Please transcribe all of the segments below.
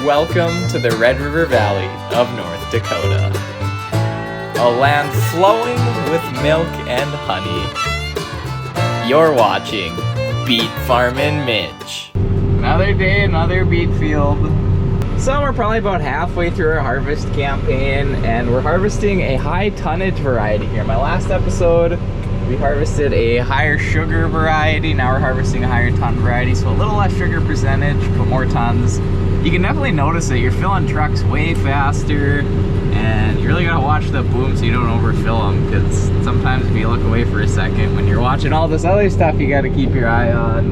Welcome to the Red River Valley of North Dakota. A land flowing with milk and honey. You're watching Beet Farmin Mitch. Another day, another beet field. So we're probably about halfway through our harvest campaign, and we're harvesting a high tonnage variety here. My last episode, we harvested a higher sugar variety. Now we're harvesting a higher ton variety, so a little less sugar percentage, but more tons. You can definitely notice it. You're filling trucks way faster, and you really gotta watch the boom so you don't overfill them, because sometimes if you look away for a second when you're watching all this other stuff you gotta keep your eye on,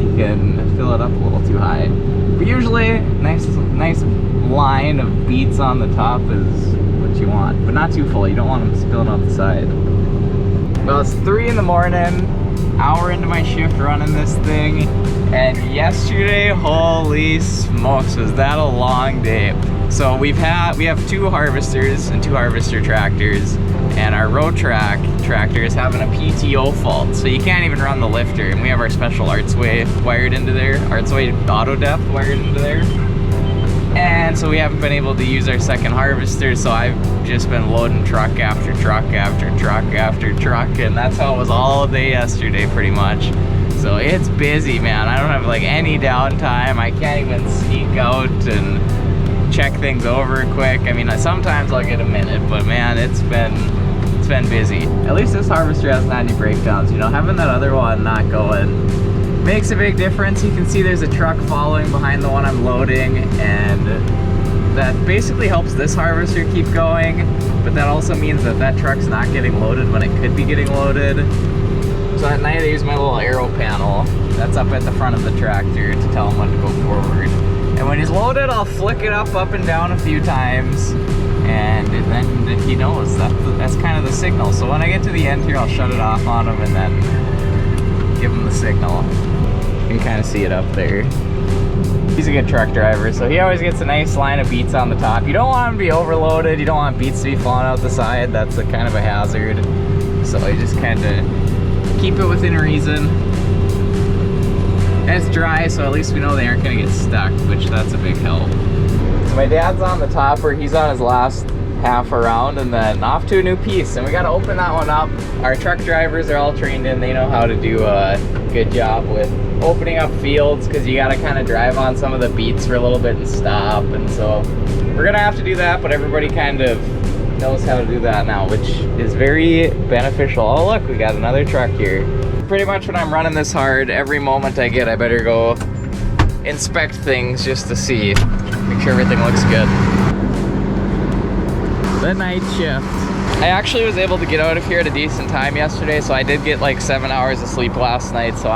you can fill it up a little too high. But usually, nice line of beets on the top is what you want, but not too full. You don't want them spilling out the side. Well, it's 3 in the morning, hour into my shift running this thing, and yesterday, holy smokes, was that a long day. So we have 2 harvesters and 2 harvester tractors, and our road tractor is having a PTO fault, so you can't even run the lifter, and we have our special Artsway wired into there, Artsway auto depth wired into there. And so we haven't been able to use our second harvester, so I've just been loading truck after truck after truck after truck, and that's how it was all day yesterday pretty much. So it's busy, man. I don't have like any downtime. I can't even sneak out and check things over quick. I mean, sometimes I'll get a minute, but man, it's been busy. At least this harvester hasn't had any breakdowns. You know, having that other one not going makes a big difference. You can see there's a truck following behind the one I'm loading, and that basically helps this harvester keep going, but that also means that that truck's not getting loaded when it could be getting loaded. So at night I use my little arrow panel that's up at the front of the tractor to tell him when to go forward. And when he's loaded, I'll flick it up and down a few times, and then he knows that's kind of the signal. So when I get to the end here, I'll shut it off on him and then give him the signal. You can kind of see it up there. He's a good truck driver, so he always gets a nice line of beets on the top. You don't want him to be overloaded. You don't want beets to be falling out the side. That's a kind of a hazard. So you just kind of keep it within reason. And it's dry, so at least we know they aren't going to get stuck, which that's a big help. So my dad's on the topper. He's on his last half around, and then off to a new piece, and we got to open that one up. Our truck drivers are all trained in. They know how to do a good job with opening up fields, because you got to kind of drive on some of the beets for a little bit and stop, and so we're gonna have to do that, but everybody kind of knows how to do that now, which is very beneficial. Oh look, we got another truck here. Pretty much when I'm running this hard, every moment I get, I better go inspect things just to see, make sure everything looks good. The night shift. I actually was able to get out of here at a decent time yesterday, so I did get like 7 hours of sleep last night, so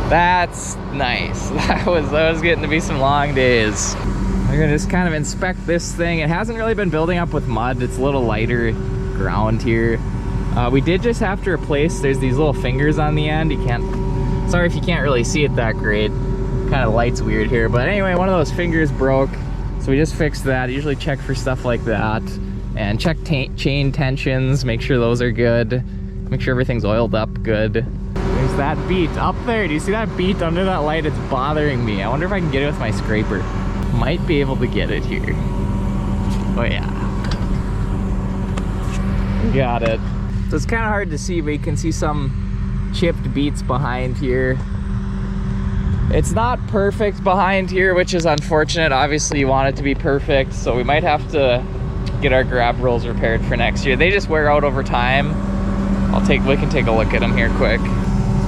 that's nice. That was getting to be some long days. We're gonna just kind of inspect this thing. It hasn't really been building up with mud. It's a little lighter ground here. We did just have to replace, there's these little fingers on the end. Sorry if you can't really see it that great. Kind of light's weird here, but anyway, one of those fingers broke, so we just fixed that. I usually check for stuff like that, and check chain tensions, make sure those are good, make sure everything's oiled up good. There's that beet up there. Do you see that beet under that light? It's bothering me. I wonder if I can get it with my scraper. Might be able to get it here. Oh yeah. Got it. So it's kind of hard to see, but you can see some chipped beets behind here. It's not perfect behind here, which is unfortunate. Obviously you want it to be perfect, so we might have to get our grab rolls repaired for next year. They just wear out over time. We can take a look at them here quick.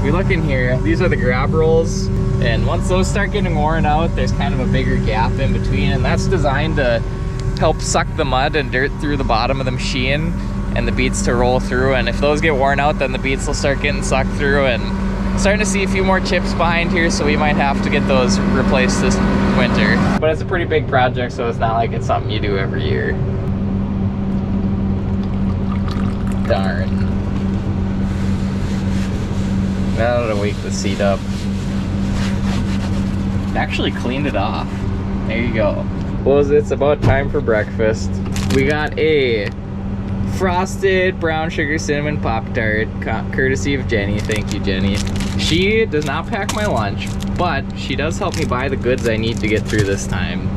We look in here, these are the grab rolls, and once those start getting worn out, there's kind of a bigger gap in between, and that's designed to help suck the mud and dirt through the bottom of the machine and the beets to roll through. And if those get worn out, then the beets will start getting sucked through, and starting to see a few more chips behind here, so we might have to get those replaced this winter. But it's a pretty big project, so it's not like it's something you do every year. Darn. Now to wake the seat up. Actually cleaned it off. There you go. Well, it's about time for breakfast. We got a frosted brown sugar cinnamon Pop-Tart, courtesy of Jenny. Thank you, Jenny. She does not pack my lunch, but she does help me buy the goods I need to get through this time.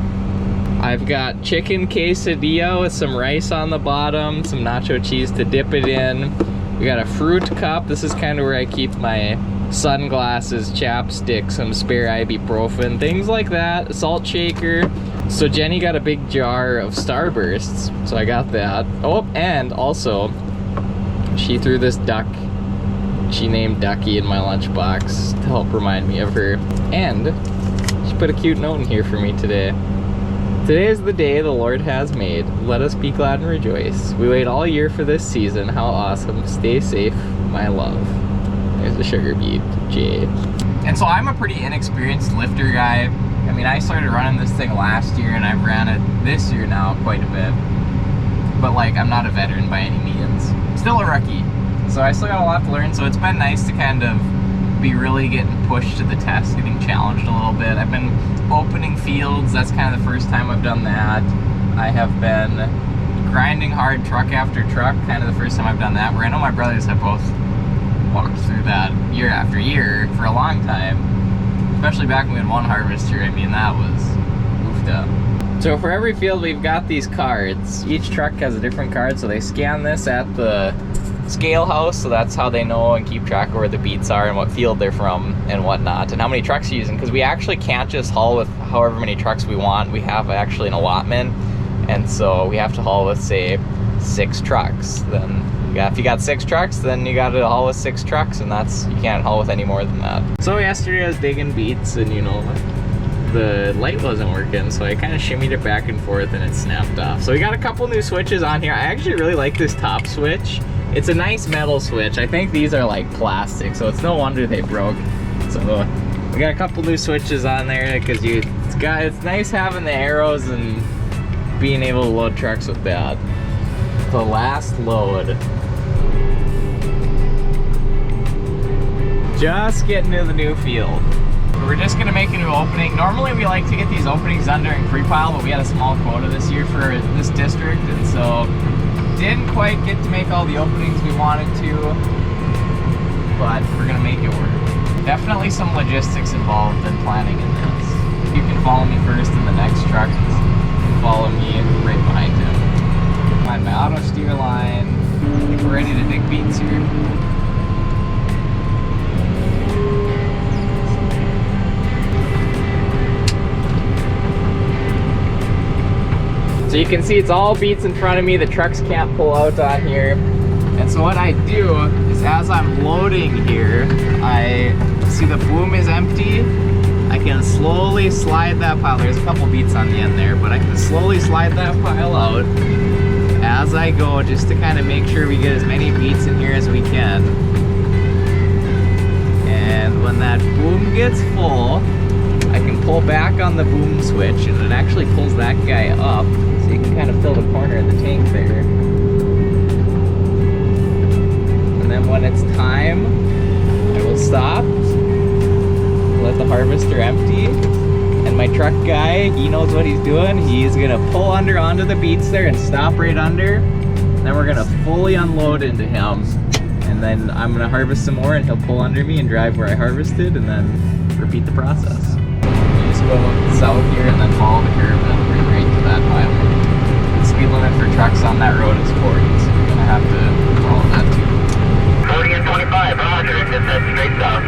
I've got chicken quesadilla with some rice on the bottom, some nacho cheese to dip it in. We got a fruit cup. This is kind of where I keep my sunglasses, chapstick, some spare ibuprofen, things like that, a salt shaker. So Jenny got a big jar of Starbursts, so I got that. Oh, and also, she threw this duck she named Ducky in my lunchbox to help remind me of her. And she put a cute note in here for me today. Today is the day the Lord has made. Let us be glad and rejoice. We wait all year for this season. How awesome. Stay safe, my love. There's the sugar beet, Jay. And so I'm a pretty inexperienced lifter guy. I mean, I started running this thing last year and I've ran it this year now quite a bit. But like, I'm not a veteran by any means. Still a rookie. So I still got a lot to learn. So it's been nice to kind of be really getting pushed to the test, getting challenged a little bit. I've been opening fields. That's kind of the first time I've done that. I have been grinding hard truck after truck, kind of the first time I've done that, where I know my brothers have both walked through that year after year for a long time, especially back when we had one harvester. I mean, that was goofed up. So for every field we've got these cards. Each truck has a different card, so they scan this at the scale house, so that's how they know and keep track of where the beets are and what field they're from and whatnot, and how many trucks you're using, because we actually can't just haul with however many trucks we want. We have actually an allotment, and so we have to haul with, say, 6 trucks. Then if you got 6 trucks, then you got to haul with 6 trucks, and that's, you can't haul with any more than that. So yesterday I was digging beets, and you know, the light wasn't working, so I kind of shimmied it back and forth and it snapped off. So we got a couple new switches on here. I actually really like this top switch. It's a nice metal switch. I think these are like plastic, so it's no wonder they broke. So we got a couple new switches on there because it's nice having the arrows and being able to load trucks with that. The last load. Just getting to the new field. We're just gonna make a new opening. Normally we like to get these openings done during pre-pile, but we had a small quota this year for this district, and so didn't quite get to make all the openings we wanted to, but we're gonna make it work. Definitely some logistics involved in planning in this. You can follow me first in the next truck, you can follow me right behind him. Find my auto steer line. I think we're ready to dig beets here. So you can see it's all beets in front of me. The trucks can't pull out on here. And so what I do is, as I'm loading here, I see the boom is empty. I can slowly slide that pile. There's a couple beets on the end there, but I can slowly slide that pile out as I go, just to kind of make sure we get as many beets in here as we can. And when that boom gets full, I can pull back on the boom switch and it actually pulls that guy up. So you can kind of fill the corner of the tank there. And then when it's time, I will stop, let the harvester empty, and my truck guy, he knows what he's doing. He's gonna pull under onto the beets there and stop right under. Then we're gonna fully unload into him. And then I'm gonna harvest some more and he'll pull under me and drive where I harvested, and then repeat the process. You just go south here and then follow the curve and it'll bring right to that pile. The speed limit for trucks on that road is 40, so you're gonna have to follow that too. 40 and 25, roger, just head straight south.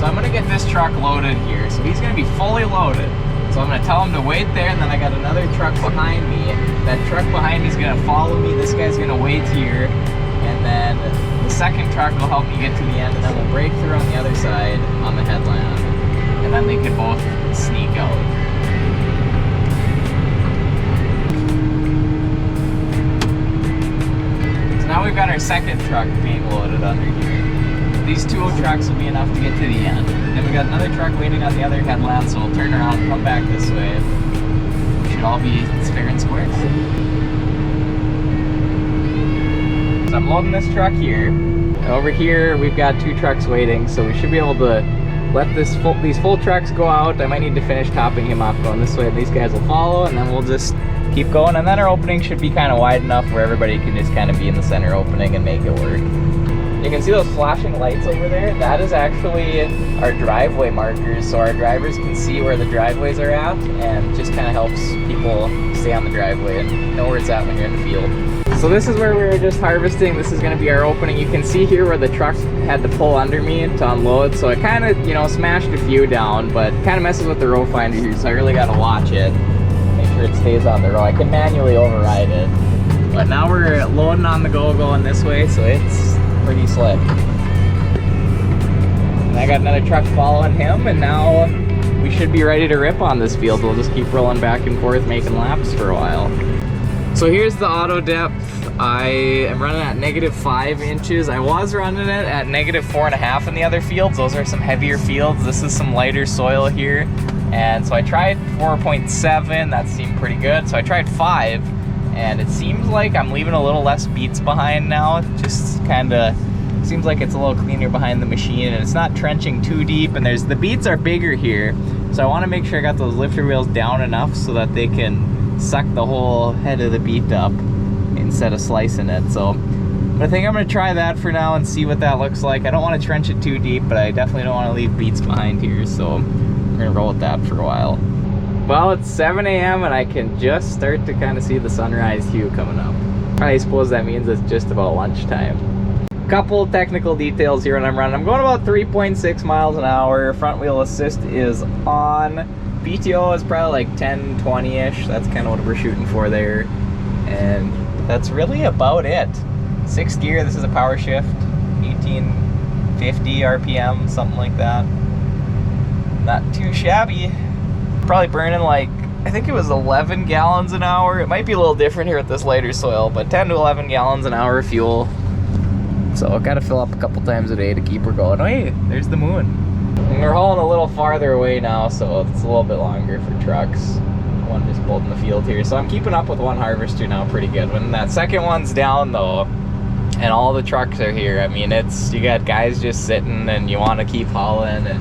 So I'm gonna get this truck loaded here. So he's gonna be fully loaded. So I'm gonna tell him to wait there, and then I got another truck behind me. That truck behind me is gonna follow me. This guy's gonna wait here, and then the second truck will help me get to the end, and then we'll break through on the other side on the headland. And then they can both sneak out. So now we've got our second truck being loaded under here. These 2 trucks will be enough to get to the end. Then we got another truck waiting on the other headland, so we'll turn around and come back this way. We should all be fair and square. So I'm loading this truck here. And over here we've got 2 trucks waiting, so we should be able to let these full trucks go out. I might need to finish topping him off going this way, and these guys will follow, and then we'll just keep going. And then our opening should be kind of wide enough where everybody can just kind of be in the center opening and make it work. You can see those flashing lights over there. That is actually our driveway markers, so our drivers can see where the driveways are at, and just kind of helps people stay on the driveway and know where it's at when you're in the field. So this is where we were just harvesting. This is going to be our opening. You can see here where the truck had to pull under me to unload, so it kind of, you know, smashed a few down, but kind of messes with the row finder here, so I really got to watch it. Make sure it stays on the row. I can manually override it. But now we're loading on the go going this way, so it's pretty slick. And I got another truck following him, and now we should be ready to rip on this field. We'll just keep rolling back and forth, making laps for a while. So here's the auto depth. I am running at -5 inches. I was running it at -4.5 in the other fields. Those are some heavier fields. This is some lighter soil here. And so I tried 4.7, that seemed pretty good. So I tried 5. And it seems like I'm leaving a little less beets behind now. It just kind of seems like it's a little cleaner behind the machine, and it's not trenching too deep, and the beets are bigger here. So I want to make sure I got those lifter wheels down enough so that they can suck the whole head of the beet up instead of slicing it. So but I think I'm going to try that for now and see what that looks like. I don't want to trench it too deep, but I definitely don't want to leave beets behind here, so I'm going to roll with that for a while. Well, it's 7 a.m. and I can just start to kind of see the sunrise hue coming up. I suppose that means it's just about lunchtime. Couple technical details here when I'm running. I'm going about 3.6 miles an hour. Front wheel assist is on. PTO is probably like 10, 20-ish. That's kind of what we're shooting for there. And that's really about it. 6th gear, this is a power shift. 1850 RPM, something like that. Not too shabby. Probably burning like, I think it was 11 gallons an hour. It might be a little different here with this lighter soil, but 10 to 11 gallons an hour of fuel. So I've got to fill up a couple times a day to keep her going. Oh hey, there's the moon. And we're hauling a little farther away now, so it's a little bit longer for trucks. One just pulled in the field here. So I'm keeping up with one harvester now pretty good. When that second one's down though, and all the trucks are here, I mean, you got guys just sitting and you want to keep hauling, and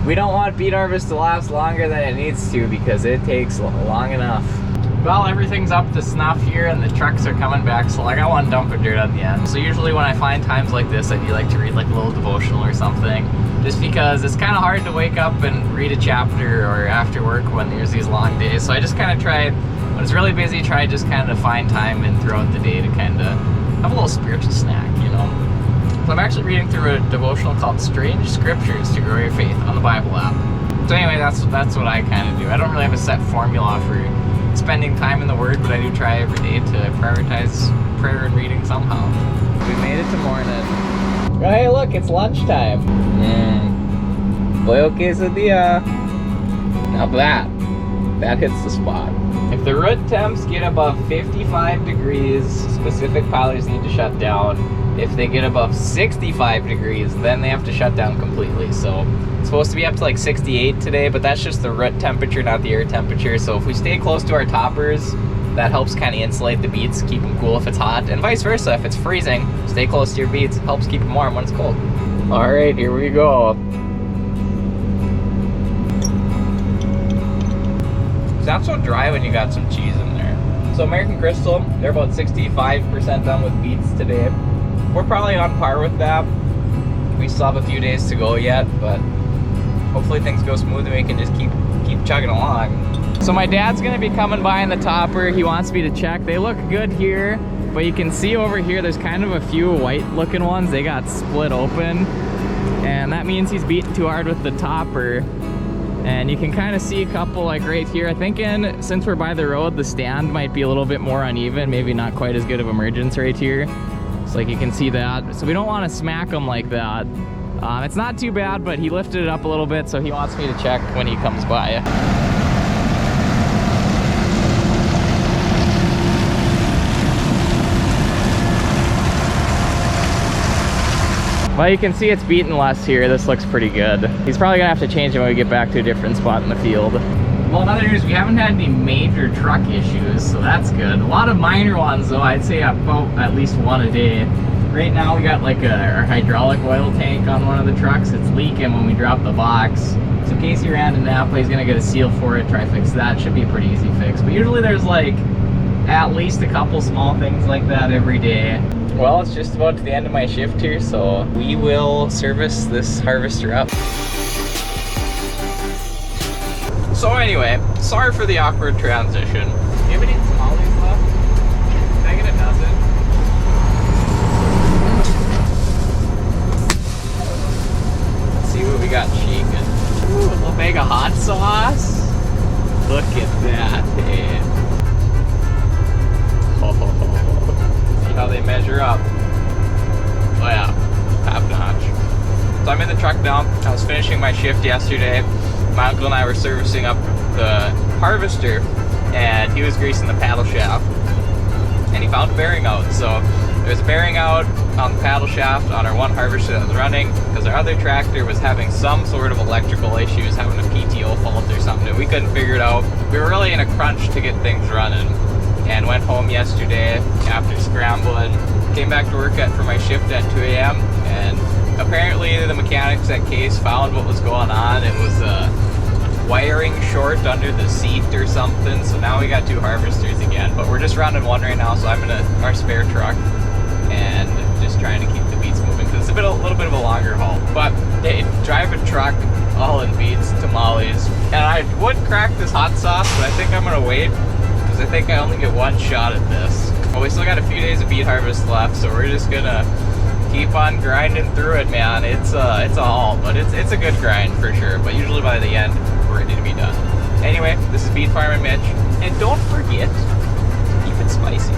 we don't want beet harvest to last longer than it needs to because it takes long enough. Well, everything's up to snuff here and the trucks are coming back, so I got one dump of dirt at the end. So usually when I find times like this, I do like to read like a little devotional or something, just because it's kind of hard to wake up and read a chapter or after work when there's these long days. So I just kind of try, when it's really busy, try just kind of find time and throughout the day to kind of have a little spiritual snack, you know. So I'm actually reading through a devotional called Strange Scriptures to Grow Your Faith on the Bible app. So anyway, that's what I kind of do. I don't really have a set formula for spending time in the Word, but I do try every day to prioritize prayer and reading somehow. We made it to morning. Oh, hey, look, it's lunchtime. Pollo quesadilla. Now that hits the spot. If the root temps get above 55 degrees, specific pilers need to shut down. If they get above 65 degrees, then they have to shut down completely. So it's supposed to be up to like 68 today, but that's just the root temperature, not the air temperature. So if we stay close to our toppers, that helps kind of insulate the beets, keep them cool if it's hot, and vice versa. If it's freezing, stay close to your beets, helps keep them warm when it's cold. All right, here we go. It's not so dry when you got some cheese in there. So American Crystal, they're about 65% done with beets today. We're probably on par with that. We still have a few days to go yet, but hopefully things go smooth and we can just keep chugging along. So my dad's gonna be coming by in the topper. He wants me to check. They look good here, but you can see over here there's kind of a few white looking ones. They got split open, and that means he's beating too hard with the topper. And you can kind of see a couple like right here. I think since we're by the road, the stand might be a little bit more uneven, maybe not quite as good of emergence right here. So like you can see that. So we don't want to smack them like that. It's not too bad, but he lifted it up a little bit, so he wants me to check when he comes by. Well, you can see it's beaten less here. This looks pretty good. He's probably gonna have to change it when we get back to a different spot in the field. Well, in other news, we haven't had any major truck issues, so that's good. A lot of minor ones, though. I'd say about at least one a day. Right now, we got like our hydraulic oil tank on one of the trucks. It's leaking when we drop the box. So Casey ran to Napa. He's gonna get a seal for it, try to fix that. Should be a pretty easy fix. But usually there's like at least a couple small things like that every day. Well, it's just about to the end of my shift here, so we will service this harvester up. So anyway, sorry for the awkward transition. Do you have any tamales left? Can I get a dozen? Let's see what we got chicken. Ooh, a little bag of hot sauce. Look at that, hey. See how they measure up. Oh yeah, top notch. So I'm in the truck now. I was finishing my shift yesterday. My uncle and I were servicing up the harvester, and he was greasing the paddle shaft, and he found a bearing out. So there's a bearing out on the paddle shaft on our one harvester that was running, because our other tractor was having some sort of electrical issues, having a PTO fault or something, and we couldn't figure it out. We were really in a crunch to get things running, and went home yesterday after scrambling. Came back to work for my shift at 2 a.m. and apparently the mechanics at Case found what was going on. It was a wiring short under the seat or something, so now we got 2 harvesters again. But we're just running one right now, so I'm in our spare truck and just trying to keep the beets moving, because it's a little bit of a longer haul. But hey, drive a truck all in beets, tamales, and I would crack this hot sauce, but I think I'm gonna wait, because I think I only get one shot at this. But we still got a few days of beet harvest left, so we're just gonna keep on grinding through it, man. It's a haul, but it's a good grind for sure. But usually by the end, we're ready to be done. Anyway, this is Beet Farmin Mitch, and don't forget, keep it spicy.